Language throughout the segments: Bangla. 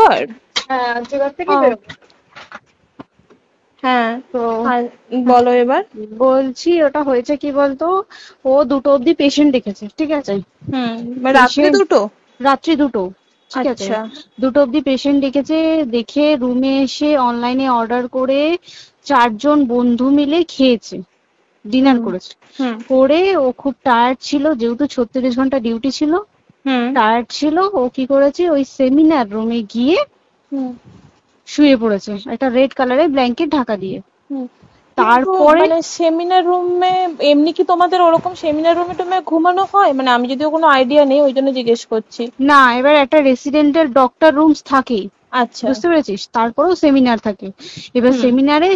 আর্যগড়? হ্যাঁ, আর্যগড় থেকে ও, বেরোবো। হ্যাঁ, তো আর বলো এবার। বলছি ওটা হয়েছে কি বলতো, ও 2টো অব্দি পেশেন্ট দেখেছে, ঠিক আছে। রাত্রে পেশেন্ট দুটো? রাত্রি 2টো, ঠিক আছে। আচ্ছা। 2টো অব্দি পেশেন্ট ডেকেছে, দেখে রুমে এসে অনলাইনে অর্ডার করে 4জন বন্ধু মিলে খেয়েছে, ডিনার হুম করেছে। হুম করে ও খুব টায়ার্ড ছিল, যেহেতু 36 ঘন্টা ডিউটি ছিল, হুম টায়ার্ড ছিল। ও কি করেছে, ওই সেমিনার রুমে গিয়ে হুম শুয়ে পড়েছে একটা রেড কালারের ব্ল্যাঙ্কেট ঢাকা দিয়ে। হুম কিন্তু তারপরে মানে সেমিনার রুমে এমনি কি তোমাদের ওরকম সেমিনার রুমে টুমে ঘুমানো হয়? মানে আমি যদিও কোনো আইডিয়া নেই, ওই জন্য জিজ্ঞেস করছি। না, এবার একটা রেসিডেন্টের ডক্টর রুমস থাকেই, আচ্ছা। বুঝতে পেরেছিস, তারপরেও সেমিনার থাকে। এবার হুম। সেমিনারে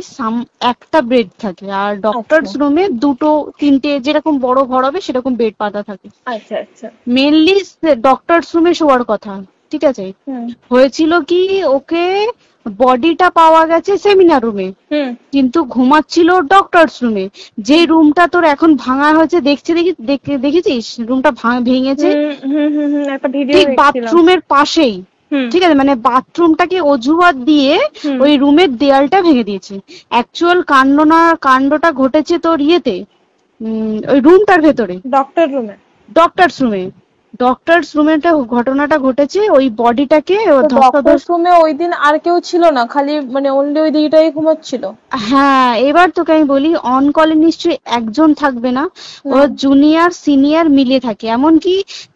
একটা বেড থাকে, আর আচ্ছা ডক্টরস রুমে 2টো 3টে, যেরকম বড় ঘর হবে সেরকম বেড পাতা থাকে। আচ্ছা আচ্ছা। মেনলি ডক্টরস রুমে শোয়ার কথা, ঠিক আছে। হুম হয়েছিল কি, ওকে বডিটা পাওয়া গেছে সেমিনার রুমে, হুম কিন্তু ঘুমাচ্ছিল ডক্টরস রুমে। যে হুম রুমটা তোর এখন ভাঙা হয়েছে, দেখেছিস রুমটা ভেঙেছে, হুম হুম হুম হুম, একটা ভিডিও ঠিক দেখছিলাম। বাথরুমের পাশেই, হুম ঠিক আছে। মানে বাথরুমটাকে অজুহাত দিয়ে হুম ওই রুমের দেয়ালটা ভেঙে দিয়েছে। অ্যাকচুয়াল কাণ্ডটা ঘটেছে তোর ইয়েতে, ওই রুমটার ভেতরে, ডক্টর রুমে? ডক্টরস রুমে। ঘটনাটা ঘটেছে, ওই বডিটাকে তো ডক্টর ধস্তাধস্তি। রুমে ওই দিন আর কেউ ছিল না, খালি মানে অনলি ওই দিদিটাই ঘুমাচ্ছিল? হ্যাঁ, এবার তোকে আমি বলি, অন কলে নিশ্চয়ই একজন থাকবে না, হুম ওরা জুনিয়র সিনিয়র মিলিয়ে থাকে। এমনকি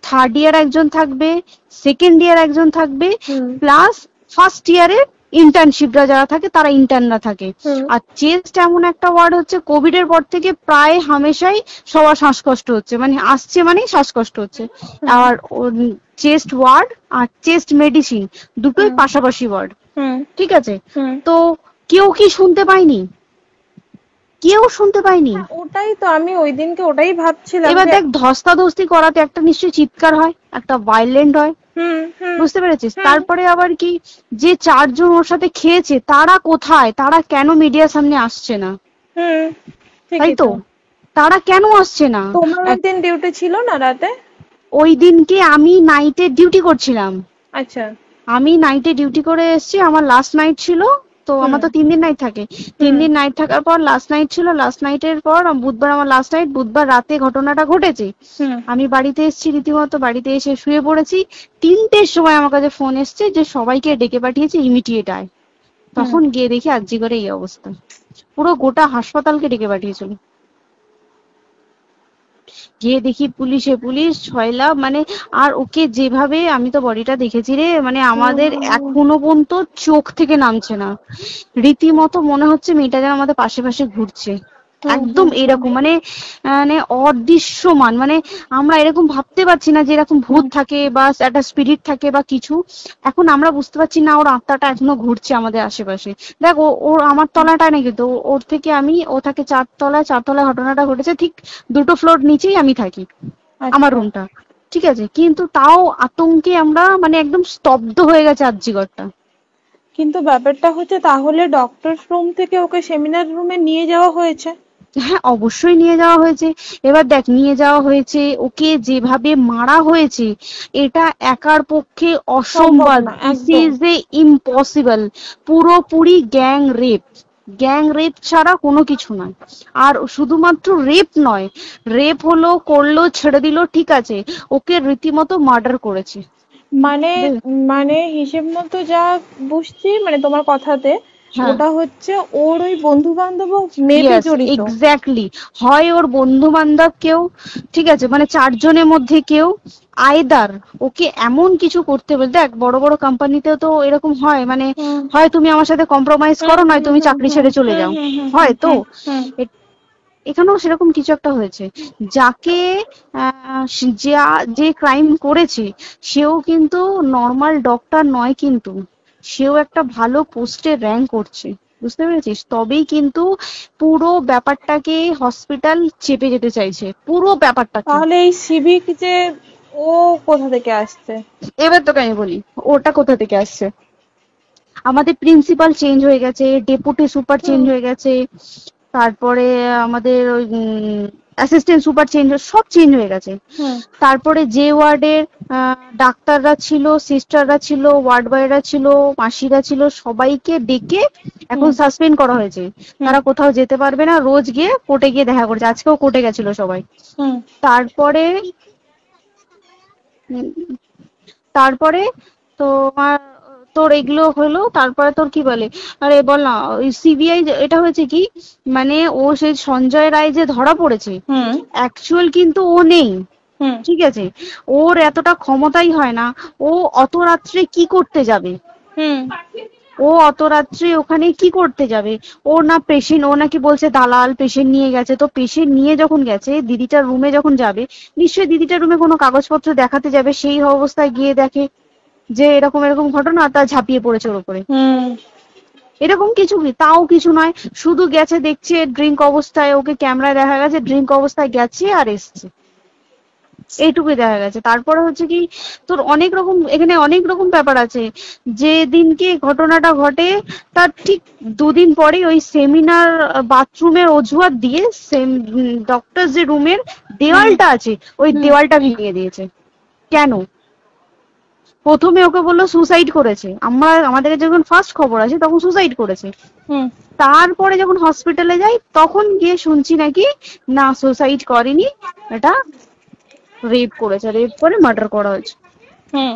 থার্ড ইয়ার একজন থাকবে, সেকেন্ড ইয়ার একজন থাকবে, হুম প্লাস ফার্স্ট ইয়ারের ইন্টার্নশিপরা যারা থাকে তারা ইন্টার্নরা থাকে। হুম আর চেস্ট এমন একটা ওয়ার্ড হচ্ছে, কোভিড এর পর থেকে প্রায় হামেশাই সবার শ্বাসকষ্ট হচ্ছে, মানে আসছে মানেই শ্বাসকষ্ট হচ্ছে। হুম আর চেস্ট ওয়ার্ড আর চেস্ট মেডিসিন দুটোই হুম পাশাপাশি ওয়ার্ড, হুম ঠিক আছে। হুম। তো কেউ কি শুনতে পায়নি? কেউ শুনতে পায়নি। হ্যাঁ, ওটাই তো আমি ওই দিনকে ওটাই ভাবছিলাম এবার যে। দেখ, ধস্তাধস্তি করাতে একটা নিশ্চয়ই চিৎকার হয়, একটা ভাইলেন্ট হয়, হুম হুম বুঝতে পেরেছিস। হুম তারপরে আবার কি, যে 4জন ওর সাথে খেয়েছে তারা কোথায়, তারা কেন মিডিয়ার সামনে আসছে না? হুম, তাই ঠিকই তো, তো। তারা কেন আসছে না? তোমার ওই এক- দিন ডিউটি ছিল না রাতে? ওই দিনকে আমি নাইটে ডিউটি করছিলাম। আচ্ছা। আমি নাইটে ডিউটি করে এসেছি, আমার লাস্ট নাইট ছিল। তো হুম আমার তো 3 দিন নাইট থাকে, তিন হুম দিন নাইট থাকার পর লাস্ট নাইট ছিল। লাস্ট নাইটের পর বুধবার আমার লাস্ট নাইট, বুধবার রাতে ঘটনাটা ঘটেছে। হুম আমি বাড়িতে এসেছি, রীতিমতো বাড়িতে এসে শুয়ে পড়েছি। 3টের সময় আমার কাছে ফোন এসছে যে সবাইকে ডেকে পাঠিয়েছে, ইমিডিয়েট আয়। হুম। তখন গিয়ে দেখি আরজিকরে এই অবস্থা, পুরো গোটা হাসপাতালকে ডেকে পাঠিয়েছিল। গিয়ে দেখি পুলিশ ছয়লা, মানে। আর ওকে যেভাবে, আমি তো বডিটা দেখেছি রে, মানে আমাদের ও, এখনো পর্যন্ত চোখ থেকে নামছে না। রীতিমতো মনে হচ্ছে মেয়েটা যেন আমাদের পাশে পাশে ঘুরছে, হুম একদম হুম হুম এরকম, মানে মানে অদৃশ্যমান, মানে আমরা এরকম ভাবতে পারছি না যে এরকম ভূত হুম থাকে বা একটা স্পিরিট থাকে বা কিছু। এখন আমরা বুঝতে পারছি না ওর আত্মাটা এখনো ঘুরছে আমাদের আশেপাশে। দেখ, ওর আমার তলাটায় নাকি, তো ওর থেকে ও থাকে 4 তলায়, 4 তলায় ঘটনাটা ঘটেছে, ঠিক 2টো ফ্লোর নিচেই আমি থাকি, আমার আচ্ছা। রুমটা, ঠিক আছে। কিন্তু তাও আতঙ্কে আমরা মানে একদম স্তব্ধ হয়ে গেছে আরজিকরটা। কিন্তু ব্যাপারটা হচ্ছে, তাহলে ডক্টর রুম থেকে ওকে সেমিনার রুমে নিয়ে যাওয়া হয়েছে? হ্যাঁ, অবশ্যই নিয়ে যাওয়া হয়েছে। এবার দেখ, নিয়ে যাওয়া হয়েছে, ওকে যেভাবে মারা হয়েছে, এটা একার পক্ষে সম্ভব অসম্ভব, না দিস একদম। Is a impossible. পুরোপুরি গ্যাং রেপ, গ্যাং রেপ ছাড়া কোনো কিছু নয়। আর শুধুমাত্র রেপ নয়, রেপ হলো, করলো, ছেড়ে দিল, ঠিক আছে, ওকে রীতিমতো মার্ডার করেছে। মানে মানে হিসেব মতো যা বুঝছি মানে তোমার কথাতে, হ্যাঁ, ওটা হচ্ছে ওর ওই বন্ধু বান্ধব মেবি ইয়েস, জড়িত। এক্স্যাক্টলি। হয় ওর বন্ধু বান্ধব কেউ, ঠিক আছে, মানে 4জনের মধ্যে কেউ, আইদার ওকে এমন কিছু করতে বলতে। দেখ, বড় বড় কোম্পানিতেও তো এরকম হয়, মানে হুম হয় তুমি আমার সাথে কম্প্রোমাইজ হুম করো, নয় হুম তুমি হুম চাকরি হুম ছেড়ে চলে হুম যাও, হুম হুম হুম হয় তো। হুম হুম। এখানেও সেরকম কিছু একটা হয়েছে। যাকে যে ক্রাইম করেছে, সেও কিন্তু নর্মাল ডক্টর নয়, কিন্তু সেও একটা ভালো পোস্টে র্যাঙ্ক করছে, বুঝতে পেরেছিস। তবেই কিন্তু পুরো ব্যাপারটাকে হসপিটাল চেপে যেতে চাইছে, পুরো ব্যাপারটাকে। তাহলে এই সিভিক যে, ও কোথা থেকে আসছে? এবার তোকে আমি বলি, ওটা কোথা থেকে আসছে। আমাদের প্রিন্সিপাল চেঞ্জ হয়ে গেছে, ডেপুটি সুপার চেঞ্জ হুম হয়ে গেছে, তারপরে আমাদের ওই অ্যাসিস্ট্যান্ট সুপার চেঞ্জ, সব চেঞ্জ হয়ে গেছে। হুম তারপরে যে ওয়ার্ডের ডাক্তাররা ছিল, সিস্টাররা ছিল, ওয়ার্ড বয়রা ছিল, মাসিরা ছিল, সবাইকে ডেকে এখন হুম সাসপেন্ড করা হয়েছে। হুম তারা কোথাও যেতে পারবে না, রোজ গিয়ে কোর্টে গিয়ে দেখা করছে। আজকেও কোর্টে গেছিল সবাই। হুম তারপরে উম, তারপরে তোমার তোর এগুলো হলো, তারপরে তোর কি বলে, আরে বল না, ওই সিবিআই এটা হয়েছে কি, মানে ও সেই সঞ্জয় রায় যে ধরা পড়েছে, হুম অ্যাকচুয়াল কিন্তু ও নেই, হুম ঠিক আছে? ওর এতটা ক্ষমতাই হয় না। ও অত রাত্রে কি করতে যাবে? হুম ও অত রাত্রে ওখানে কি করতে যাবে? ও না পেশেন্ট, ও নাকি বলছে দালাল পেশেন্ট নিয়ে গেছে। তো পেশেন্ট নিয়ে যখন গেছে, দিদিটার রুমে যখন যাবে, নিশ্চয়ই দিদিটার রুমে কোনো কাগজপত্র দেখাতে যাবে, সেই অবস্থায় গিয়ে দেখে যে এরকম এরকম ঘটনা, তা ঝাঁপিয়ে পড়েছে ওর উপরে। হুম এরকম কিছু কি, তাও কিছু নয়, শুধু গেছে দেখছে ড্রিঙ্ক অবস্থায়, ওকে ক্যামেরায় দেখা গেছে ড্রিঙ্ক অবস্থায় গেছে আর এসছে, এইটুকুই দেখা গেছে। তারপরে হচ্ছে কি, তোর অনেক রকম, এখানে অনেক রকম ব্যাপার আছে। যে দিনকে ঘটনাটা ঘটে তার ঠিক দুদিন পরে ওই সেমিনার বাথরুমের অজুহাত দিয়ে ডক্টর যে রুমের হুম দেওয়ালটা আছে, ওই হুম দেওয়ালটা ভেঙে দিয়েছে। কেন? প্রথমে ওকে বললো সুসাইড করেছে, আমাদের যখন ফার্স্ট খবর আছে তখন সুসাইড করেছে। হুম তারপরে যখন হসপিটালে যাই তখন গিয়ে শুনছি নাকি না, সুসাইড করেনি, এটা রেপ করেছে, রেপ করে মার্ডার করা হয়েছে। হুম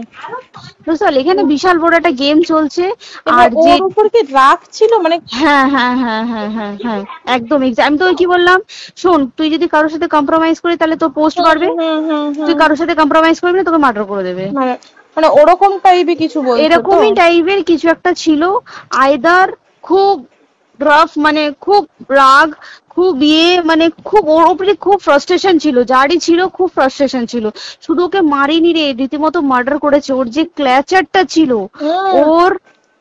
বুঝতে পারলি, এখানে বিশাল বড় একটা গেম চলছে। এবার আর যে ওর উপর কি রাগ ছিল মানে? হ্যাঁ হ্যাঁ হ্যাঁ হ্যাঁ হ্যাঁ হ্যাঁ, একদম আমি তো কি বললাম, শোন, তুই যদি কারোর সাথে কম্প্রোমাইজ করি তাহলে তো পোস্ট হুম বাড়বে, হুম হুম তুই হুম কারোর সাথে কম্প্রোমাইজ করবি না, তোকে মার্ডার করে দেবে। মানে মানে ওরকম টাইপের কিছু বলছো তো? এরকমই টাইপের কিছু একটা ছিল। আইদার খুব রাফ, মানে খুব রাগ, খুব মানে খুব ওর উপরে খুব ফ্রাস্ট্রেশন ছিল, যারই ছিল খুব ফ্রাস্ট্রেশন ছিল। শুধু ওকে মারিনি রে, রীতিমতো মার্ডার করেছে। ওর যে ক্ল্যাচারটা ছিল, হুম ওর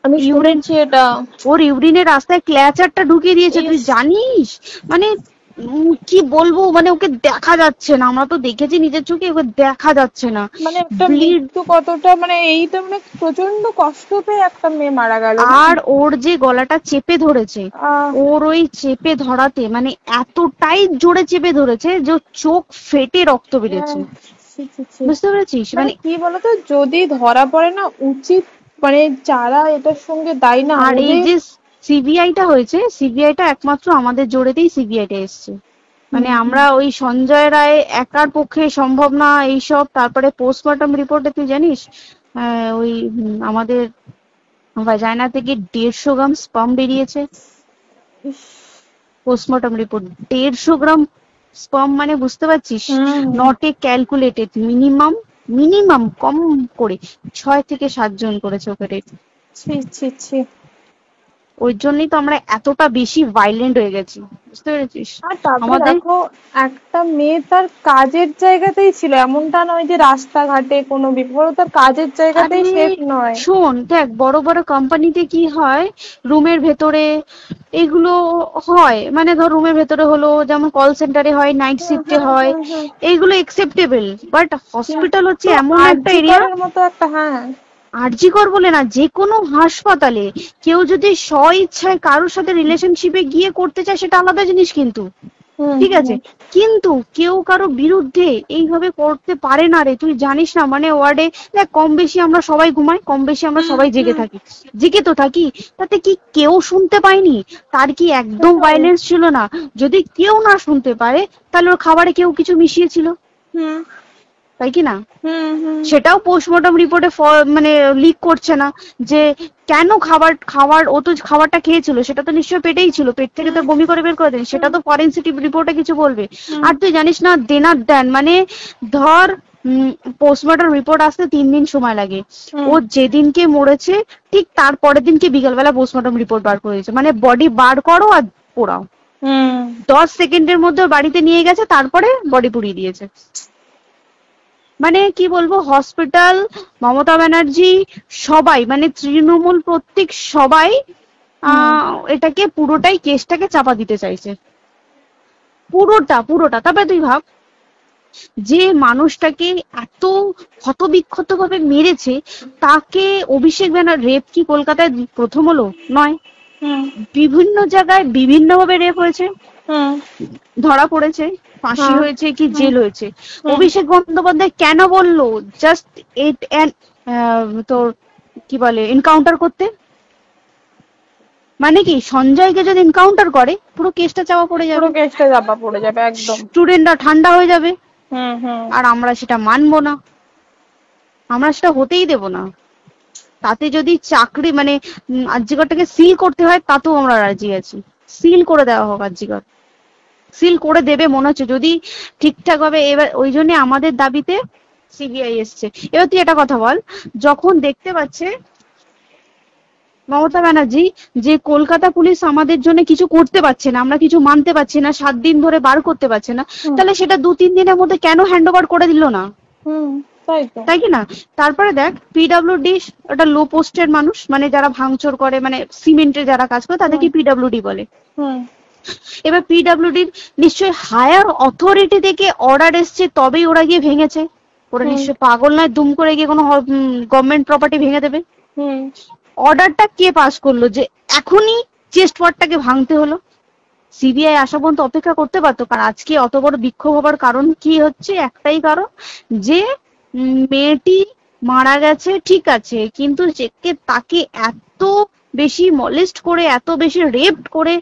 আমি ইউরিন, শুনেছি এটা। ওর ইউরিনের রাস্তায় ক্ল্যাচারটা ঢুকিয়ে দিয়েছে, তুই ইস, জানিস? মানে কি বলবো, মানে ওকে দেখা যাচ্ছে না, আমরা তো দেখেছি নিজের চোখে, ওকে দেখা যাচ্ছে না। মানে একটা ব্লিড, মৃত্যু কতটা, মানে এই তো মানে প্রচন্ড কষ্ট পেয়ে একটা মেয়ে মারা গেল না? আর ওর যে গলাটা চেপে ধরেছে, আহ ওর ওই চেপে ধরাতে মানে এতটাই জোরে চেপে ধরেছে যে ওর চোখ ফেটে রক্ত বেরিয়েছে। ছি, ছি, ছি। বুঝতে পেরেছিস? মানে মানে কি বলতো, যদি ধরা পড়ে না, উচিত মানে যারা এটার সঙ্গে দায়ী না আর এই ওদের। যে সিবিআইটা হয়েছে, সিবিআইটা একমাত্র আমাদের জোরেতেই সিবিআইটা এসছে। মানে আমরা ওই সঞ্জয় রায় একার পক্ষে সম্ভব না এইসব। তারপরে পোস্টমর্টম রিপোর্টে তুই জানিস, ওই আমাদের ভাজাইনা থেকে 150 গ্রাম স্পাম বেরিয়েছে। ইস, পোস্টমর্টম রিপোর্ট 150 গ্রাম স্পাম, মানে বুঝতে পারছিস? Hmm not a calculated, minimum minimum কম করে 6 থেকে 7 জন করেছে ওকে রেপ। ছি ছি ছি। ওই জন্যই তো আমরা এতটা বেশি ভাইলেন্ট হয়ে গেছি, বুঝতে পেরেছিস? আর তারপরে আমাদের দেখো, একটা মেয়ে তার কাজের জায়গাতেই ছিল, এমনটা নয় যে রাস্তাঘাটে কোনো বিপদ, ও তার কাজের জায়গাতেই আরে সেফ নয়। শোন, দেখ বড় বড় কোম্পানিতে কি হয়, রুমের ভেতরে এগুলো হয়, মানে ধর রুমের ভেতরে হলো, যেমন কল সেন্টারে হয়, নাইট হুম শিফটে হুম হয়, হুম হুম। এইগুলো একসেপ্টেবল। বাট হসপিটাল হচ্ছে কিন্তু এমন একটা আরজি এরিয়া, করের মতো একটা, হ্যাঁ। আরজি কর বলে না, যে কোনো হাসপাতালে কেউ যদি স্ব ইচ্ছায় কারোর সাথে রিলেশনশিপে গিয়ে করতে চায় সেটা আলাদা জিনিস কিন্তু, হুম ঠিক আছে? হুম কিন্তু কেউ কারো বিরুদ্ধে এইভাবে করতে পারে না রে, তুই জানিস না? মানে ওয়ার্ডে দেখ, কম বেশি আমরা সবাই ঘুমাই, কম বেশি আমরা হুম সবাই জেগে হুম। থাকি, জেগে তো থাকি। তাতে কি কেউ শুনতে পায়নি? তার কি একদম সেটাই। ভাইলেন্স ছিল না? যদি কেউ না শুনতে পারে তাহলে ওর খাবারে কেউ কিছু মিশিয়েছিল, হুম তাই কি না? হুম হুম সেটাও পোস্টমর্টম রিপোর্টে মানে লিক করছে না যে কেন খাবার খাবার ও তো খাবারটা খেয়েছিল, সেটা তো নিশ্চয়ই পেটেই ছিল, পেট থেকে তো বমি করে বের করে দেন, সেটা তো ফরেনসিক রিপোর্টে কিছু বলবে। আর তুই জানিস না, দেনার দেন মানে ধর পোস্টমর্টম রিপোর্ট আসতে 3 দিন সময় লাগে। হুম ও যেদিনকে মরেছে ঠিক তার পরের দিনকে বিকালবেলা পোস্টমর্টম রিপোর্ট বার করে দিয়েছে, মানে বডি বার করো আর পোড়াও, হুম 10 সেকেন্ডের মধ্যে বাড়িতে নিয়ে গেছে, তারপরে বডি পুড়িয়ে দিয়েছে। মানে কি বলবো, হসপিটাল, মমতা ব্যানার্জি, সবাই মানে তৃণমূল প্রত্যেক সবাই এটাকে পুরোটাই কেসটাকে চাপা দিতে চাইছে, পুরোটা পুরোটা। তবে তুই ভাব, যে মানুষটাকে এত ক্ষতবিক্ষত ভাবে মেরেছে, তাকে অভিষেক ব্যানার রেপ কি কলকাতায় প্রথম হলো? নয়, হুম বিভিন্ন জায়গায় বিভিন্ন ভাবে রেপ হয়েছে, হুম ধরা পড়েছে, ফাঁসি হ্যাঁ, হয়েছে কি হুম, জেল হয়েছে। হুম, অভিষেক বন্দ্যোপাধ্যায় কেন বললো জাস্ট এট তোর কি বলে এনকাউন্টার করতে? মানে কি সঞ্জয়কে যদি এনকাউন্টার করে পুরো কেসটা চাপা পড়ে পুরো যাবে, কেসটা চাপা পড়ে যাবে একদম। স্টুডেন্টরা ঠান্ডা হয়ে যাবে, হুম, হুম, আর আমরা সেটা মানবো না, আমরা সেটা হতেই দেব না। তাতে যদি চাকরি মানে আরজিকরটাকে সিল করতে হয় তাতেও আমরা রাজি আছি, সিল করে দেওয়া হোক আরজিকর, সিল করে দেবে মনে হচ্ছে যদি ঠিকঠাক ভাবে। এবার ওই জন্য আমাদের দাবিতে সিবিআই এসছে। এবার তুই একটা কথা বল, যখন দেখতে পাচ্ছে মমতা ব্যানার্জি যে কলকাতা পুলিশ আমাদের জন্য কিছু করতে পারছে না, আমরা কিছু মানতে পারছি না, 7 দিন ধরে বার করতে পারছে না, হুম, তাহলে সেটা 2-3 দিনের মধ্যে কেন হ্যান্ড ওভার করে দিল না? হুম, তাই তো। তাই কি না? তারপরে দেখ পিডব্লিউডি ওটা লো পোস্টের মানুষ, মানে যারা ভাঙচুর করে, মানে সিমেন্টের যারা কাজ করে তাদেরকে হুম, পিডব্লিউডি বলে। হুম, এবার পিডব্লিউডির নিশ্চয়ই হায়ার অথরিটি থেকে অর্ডার এসছে তবেই ওরা গিয়ে ভেঙেছে। ওরা হুম, নিশ্চয়ই পাগল নয় দুম করে গিয়ে কোনো গভর্নমেন্ট প্রপার্টি ভেঙে দেবে। হুম, অর্ডারটা কে পাস করলো যে এখনই চেস্ট ওয়ার্ডটাকে ভাঙতে হলো? সিবিআই আসা পর্যন্ত অপেক্ষা করতে পারতো। কারণ আজকে অত বড় বিক্ষোভ হবার কারণ কি হচ্ছে, একটাই কারণ যে মেয়েটি মারা গেছে ঠিক আছে, কিন্তু তাকে এত বেশি মলেস্ট করে, এত বেশি রেপ করে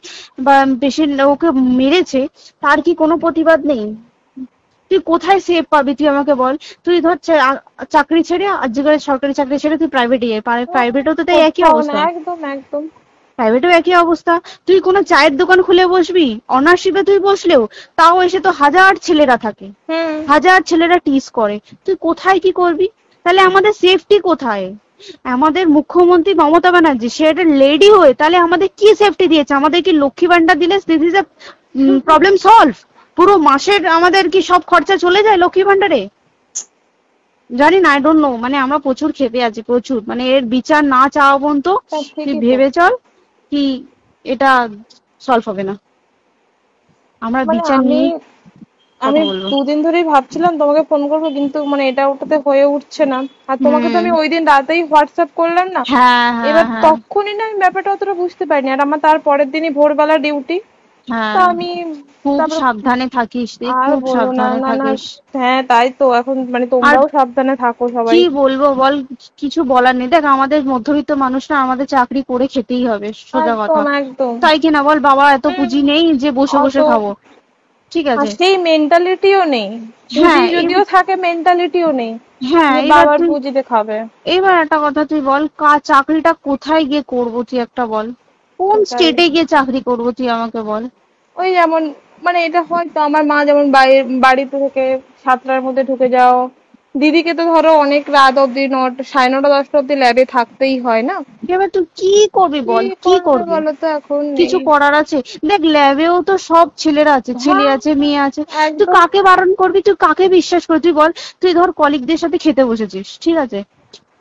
বা বেশি ওকে মেরেছে, তার কি কোনো প্রতিবাদ নেই? তুই কোথায় সেভ পাবি তুই আমাকে বল? তুই ধর চাকরি ছেড়ে আজকের সরকারি চাকরি ছেড়ে তুই প্রাইভেটে যাই, প্রাইভেটেও তো তাই একই কোথাও না, অবস্থা, একদম একদম। প্রাইভেটেও একই অবস্থা। তুই কোনো চায়ের দোকান খুলে বসবি, অনার্সশিপে তুই বসলেও তাও এসে তো হাজার ছেলেরা থাকে, হুম, হাজার ছেলেরা টিস করে, তুই কোথায় কি করবি? তাহলে আমাদের সেফটি কোথায়? আমাদের মুখ্যমন্ত্রী মমতা ব্যানার্জি সে একটা লেডি হয়ে তাহলে আমাদের কি সেফটি দিয়েছে? আমাদের কি লক্ষ্মী ভান্ডার দিলে this is a problem solve? পুরো মাসের আমাদের কি সব খরচা চলে যায় লক্ষ্মী ভান্ডারে? জানি না, আই ডোন্ট নো, মানে আমরা প্রচুর ক্ষেপে আছি, প্রচুর, মানে এর বিচার না চাওয়া পর্যন্ত তা তুই ঠিকই তো। ভেবে চল কি এটা সলভ হবে না। আমরা মানে বিচার আমি নিয়ে আমি কথা বলবো। 2 দিন ধরেই ভাবছিলাম তোমাকে ফোন করবো, কিন্তু মানে এটা ওটাতে হয়ে উঠছে না। আর তোমাকে তো হুম, আমি ওই দিন রাতেই হোয়াটসঅ্যাপ করলাম না। হ্যাঁ হ্যাঁ এবার হ্যাঁ তখনই না আমি ব্যাপারটা অতটা বুঝতে পারিনি, আর আমার তার পরের দিনই ভোরবেলা ডিউটি। তা হ্যাঁ, আমি খুব তারপর সাবধানে থাকিস তুই, আর খুব বলো না, সাবধানে না না। থাকিস। হ্যাঁ তাই তো, এখন মানে আর তোমরাও সাবধানে থাকো সবাই। কি বলবো বল, কিছু বলার নেই। দেখ আমাদের মধ্যবিত্ত মানুষরা, আমাদের চাকরি করে খেতেই হবে, সোজা কথা, একদম একদম। তাই কিনা বল? বাবা এত হুম, পুঁজি নেই যে বসে অত বসে খাবো, ঠিক আর আছে? সেই মেন্টালিটিও নেই। পুঁজি হ্যাঁ যদিও থাকে, মেন্টালিটিও নেই হ্যাঁ যে এবার বাবার তুই, পুঁজিতে খাবে। এবার একটা কথা তুই বল, চাকরিটা কোথায় গিয়ে করবো তুই একটা বল? কোন সেটাই। স্টেটে গিয়ে চাকরি করবো তুই আমাকে বল? ওই যেমন মানে এটা হয়তো আমার মা যেমন বাড়িতে থেকে 7টার মধ্যে ঢুকে যাও, দিদিকে তো ধরো অনেক রাত অব্দি 9:30 9:30 10টা অব্দি ল্যাবে থাকতেই হয় না। এবার তুই কি করবি কি বল, কি করবে করবি? বলো তো, এখন নেই। কিছু করার আছে? দেখ ল্যাবেও তো সব ছেলেরা আছে, ছেলে হ্যাঁ, আছে মেয়ে আছে, তুই একদম। কাকে বারণ করবি? তুই কাকে বিশ্বাস করবি তুই বল? তুই ধর কলিগদের সাথে খেতে বসেছিস, ঠিক আছে,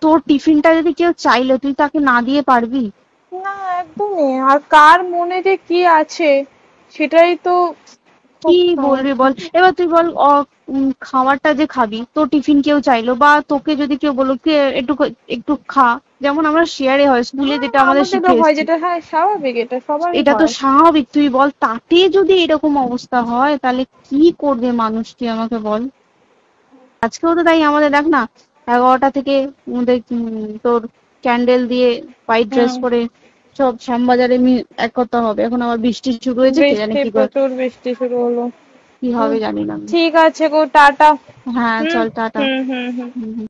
তোর টিফিনটা যদি কেউ চাইলো তুই তাকে না দিয়ে পারবি? না, একদমই। আর কার মনে যে কি আছে সেটাই তো খুব কি বলবি সমস্যা। বল? এবার তুই বল খাবারটা যে খাবি, তোর টিফিন কেউ চাইলো বা তোকে যদি কেউ বললো কে একটু একটু খা, যেমন আমরা শেয়ারে হয় স্কুলে হ্যাঁ, যেটা আমাদের শিখে আমাদেরও হয় এসেছি, যেটা, হ্যাঁ স্বাভাবিক, এটা সবারই এটা তো হয়। স্বাভাবিক। তুই বল তাতে যদি এরকম অবস্থা হয় তাহলে কি করবে মানুষ, তুই আমাকে বল? আজকেও তো তাই আমাদের দেখ না, 11টা থেকে আমাদের তোর ক্যান্ডেল দিয়ে হোয়াইট ড্রেস হুম, পরে সব শ্যামবাজারে একতা হবে। এখন আবার বৃষ্টি শুরু হয়েছে, কে জানে বৃষ্টি, কি প্রচুর বৃষ্টি শুরু হলো। কি হুম, হবে জানি না। ঠিক আছে গো, টাটা। হ্যাঁ হুম, চল টাটা। হুম, হুম, হুম। হুম হুম।